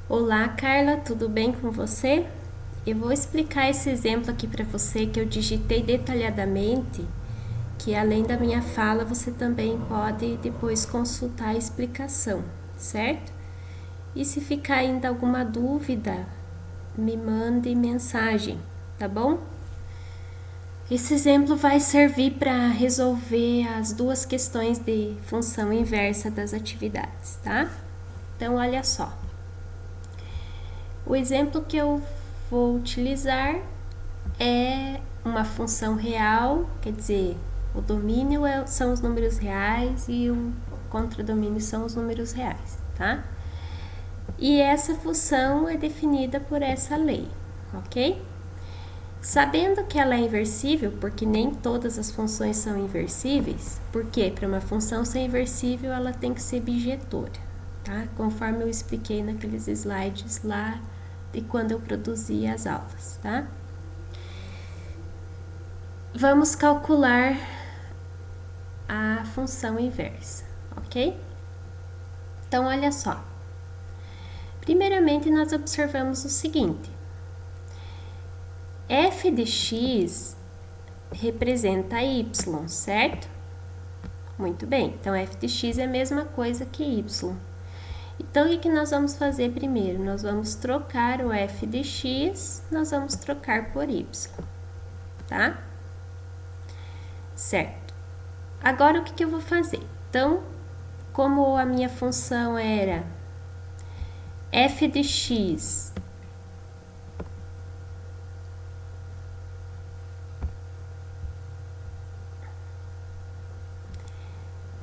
Olá, Carla, tudo bem com você? Eu vou explicar esse exemplo aqui para você que eu digitei detalhadamente, que além da minha fala você também pode depois consultar a explicação, certo? E se ficar ainda alguma dúvida, me mande mensagem, tá bom? Esse exemplo vai servir para resolver as duas questões de função inversa das atividades, tá? Então, olha só. O exemplo que eu vou utilizar é uma função real, quer dizer, o domínio são os números reais e o contradomínio são os números reais, tá? E essa função é definida por essa lei, ok? Sabendo que ela é inversível, porque nem todas as funções são inversíveis, porque para uma função ser inversível ela tem que ser bijetora, tá? Conforme eu expliquei naqueles slides lá de quando eu produzi as aulas, tá? Vamos calcular a função inversa, ok? Então, olha só. Primeiramente, nós observamos o seguinte: f de x representa y, certo? Muito bem, então f de x é a mesma coisa que y. Então, o que nós vamos fazer primeiro? Nós vamos trocar o f de x, nós vamos trocar por y, tá? Certo. Agora, o que eu vou fazer? Então, como a minha função era f de x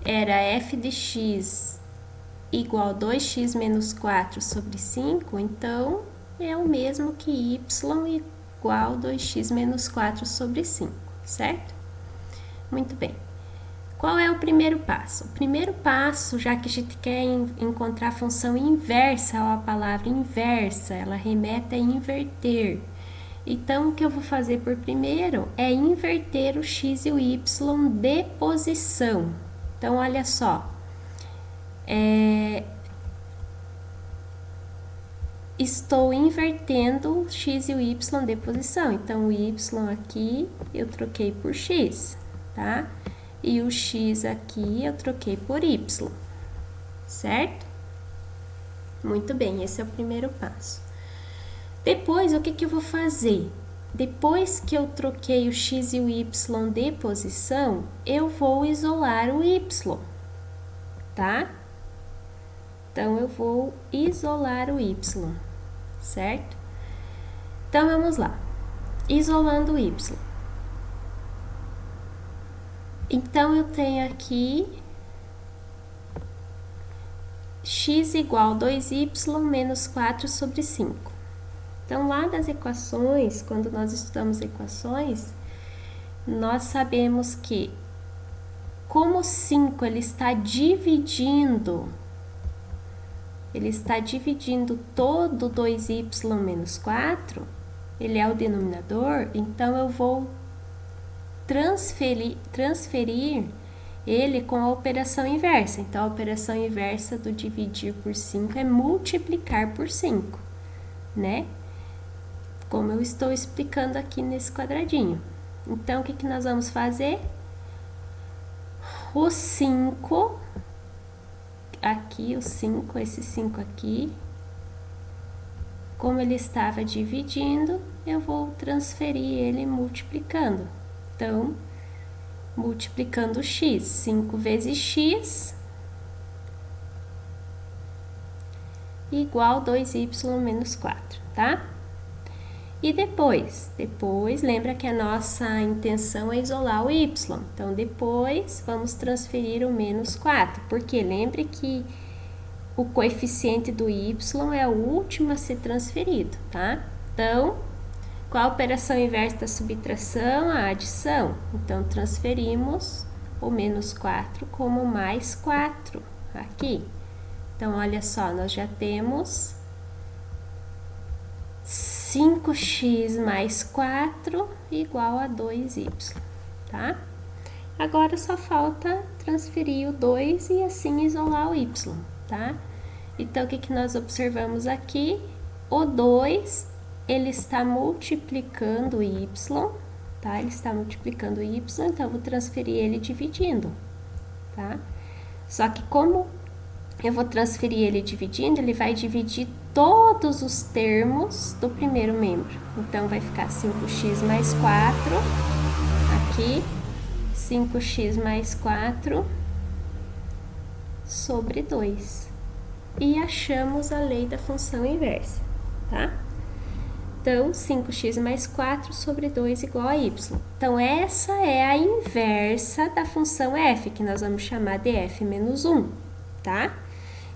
era f de x igual a 2x menos 4 sobre 5, então é o mesmo que y igual a 2x menos 4 sobre 5, certo? Muito bem. Qual é o primeiro passo? O primeiro passo, já que a gente quer encontrar a função inversa, ó, a palavra inversa, ela remete a inverter. Então, o que eu vou fazer por primeiro é inverter o x e o y de posição. Então, olha só. Estou invertendo o x e o y de posição. Então, o y aqui eu troquei por x, tá? E o x aqui eu troquei por y, certo? Muito bem, esse é o primeiro passo. Depois, o que eu vou fazer? Depois que eu troquei o x e o y de posição, eu vou isolar o y, tá? Então, eu vou isolar o y, certo? Então, vamos lá. Isolando o y. Então, eu tenho aqui x igual a 2y menos 4 sobre 5. Então, lá das equações, quando nós estudamos equações, nós sabemos que, como o 5 ele está dividindo todo 2y menos 4, ele é o denominador, então eu vou transferir ele com a operação inversa. Então, a operação inversa do dividir por 5 é multiplicar por 5, né? Como eu estou explicando aqui nesse quadradinho. Então, o que nós vamos fazer? O 5, aqui, esse 5 aqui, como ele estava dividindo, eu vou transferir ele multiplicando. Então, multiplicando x, 5 vezes x igual a 2y menos 4, tá? E depois lembra que a nossa intenção é isolar o y. Então, depois, vamos transferir o menos 4, porque lembre que o coeficiente do y é o último a ser transferido, tá? Então, qual a operação inversa da subtração? A adição. Então, transferimos o menos 4 como mais 4 aqui. Então, olha só, nós já temos 5x mais 4 igual a 2y, tá? Agora só falta transferir o 2 e assim isolar o y, tá? Então, o que nós observamos aqui? O 2, ele está multiplicando o y, tá? Ele está multiplicando o y, então, eu vou transferir ele dividindo, tá? Só que como eu vou transferir ele dividindo, ele vai dividir todos os termos do primeiro membro. Então, vai ficar 5x mais 4, aqui, 5x mais 4 sobre 2. E achamos a lei da função inversa, tá? Então, 5x mais 4 sobre 2 igual a y. Então, essa é a inversa da função f, que nós vamos chamar de f menos 1, tá?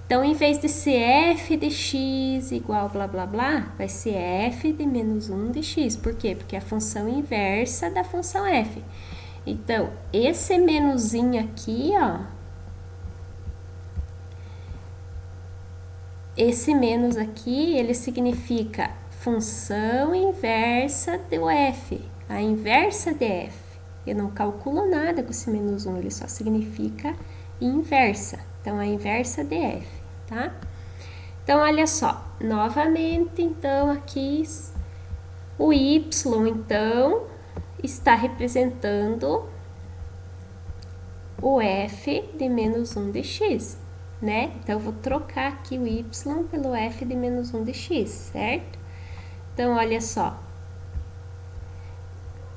Então, em vez de ser f de x igual blá blá blá, vai ser f de menos 1 de x. Por quê? Porque é a função inversa da função f. Então, esse menusinho aqui, ó, esse menos aqui, ele significa função inversa do f, a inversa de f. Eu não calculo nada com esse menos 1, ele só significa inversa. Então, a inversa de f, tá? Então, olha só, novamente, então, aqui, o y, então, está representando o f de menos 1 de x, né? Então, eu vou trocar aqui o y pelo f de menos 1 de x, certo? Então, olha só,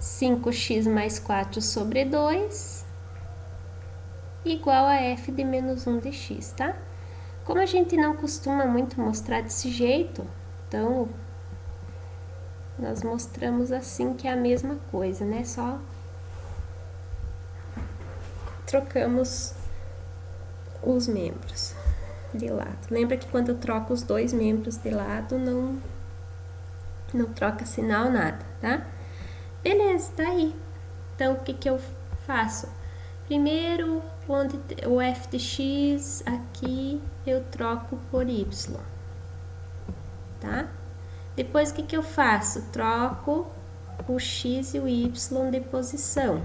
5x mais 4 sobre 2 igual a f de menos 1 de x, tá? Como a gente não costuma muito mostrar desse jeito, então, nós mostramos assim que é a mesma coisa, né? Só trocamos os membros de lado. Lembra que quando eu troco os dois membros de lado, não troca sinal, nada, tá? Beleza, tá aí. Então, o que eu faço? Primeiro, onde o f de x aqui eu troco por y, tá? Depois, o que eu faço? Troco o x e o y de posição.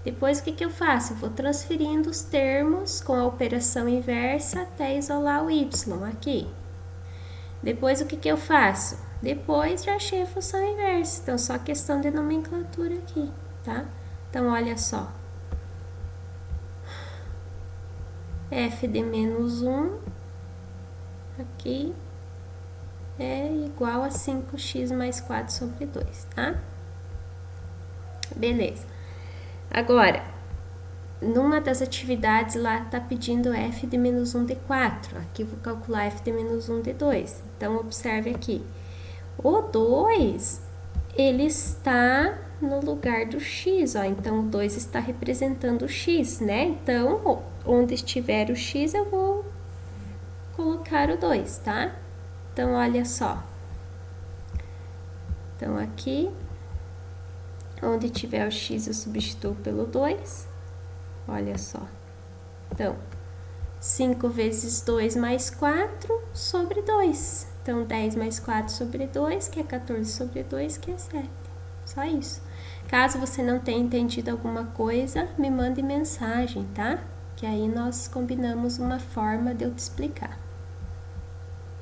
Depois, o que eu faço? Eu vou transferindo os termos com a operação inversa até isolar o y aqui. Depois, o que eu faço? Depois, já achei a função inversa. Então, só questão de nomenclatura aqui, tá? Então, olha só. F de menos 1, aqui, é igual a 5x mais 4 sobre 2, tá? Beleza. Agora, numa das atividades lá tá pedindo f de menos 1 de 4. Aqui eu vou calcular f de menos 1 de 2. Então, observe aqui. O 2, ele está no lugar do x, ó. Então, o 2 está representando o x, né? Então, onde estiver o x, eu vou colocar o 2, tá? Então, olha só. Então, aqui, onde tiver o x, eu substituo pelo 2. Olha só. Então, 5 vezes 2 mais 4 sobre 2. Então, 10 mais 4 sobre 2, que é 14 sobre 2, que é 7. Só isso. Caso você não tenha entendido alguma coisa, me mande mensagem, tá? Que aí nós combinamos uma forma de eu te explicar.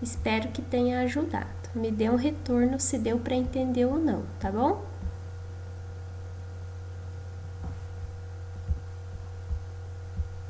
Espero que tenha ajudado. Me dê um retorno se deu para entender ou não, tá bom?